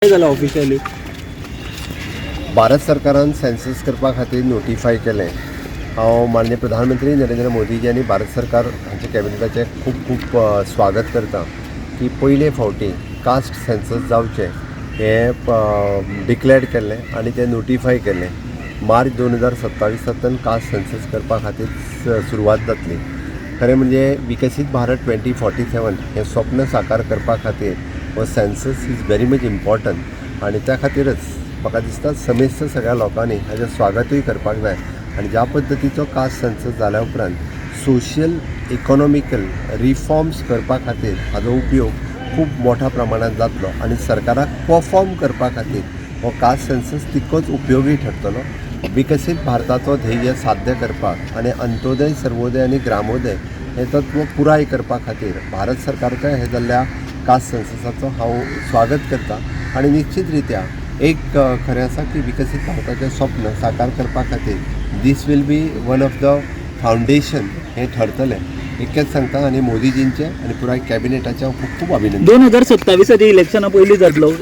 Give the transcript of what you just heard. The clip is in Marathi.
काय झालं ऑफिशियली? भारत सरकारान सेन्सस करपा खातीर नोटिफाय केलें. हांव माननीय प्रधानमंत्री नरेंद्र मोदीजी आनी भारत सरकार हांचे कॅबिनेटाचें खूब स्वागत करता की पयले फावटी कास्ट सेन्सस जावचें हें डिक्लेअर केल्लें आनी तें नोटिफाय केलें. मार्च 2027 कास्ट सेन्सस करपा खातीर सुरवात जातली. खरें म्हणजे विकसीत भारत 2047 हें स्वप्न साकार करपा खातीर हो census is very much important आनी त्या खातीरच म्हाका दिसता समेस्त सगळ्या लोकांनी हाजें स्वागतूय करपाक जाय. आनी ज्या पद्दतीचो कास्ट सेन्सस जाल्या उपरांत सोशियल इकॉनॉमिकल रिफॉर्म्स करपा खातीर हाजो उपयोग खूब मोठ्या प्रमाणांत जातलो आनी सरकाराक परफॉर्म करपा खातीर हो कास्ट सेन्सस तितकोच उपयोगी ठरतलो. विकसीत भारताचो ध्येय साध्य करपाक आनी अंत्योदय सर्वोदय आनी ग्रामोदय हें तत्व पुराय करपा खातीर भारत सरकारच्या हे जाल्ल्या कास्ट सेन्ससाचो हांव स्वागत करता. आनी निश्चित रित्या एक खरें आसा की विकसीत भारताचें स्वप्न साकार करपा खातीर this will be one of the foundation हें ठरतलें. इतकेंच सांगता आनी मोदीजींचें आनी पुराय कॅबिनेटाचें खूब खूब अभिनंदन. 2027 इलेक्शना पयलीं जातलो.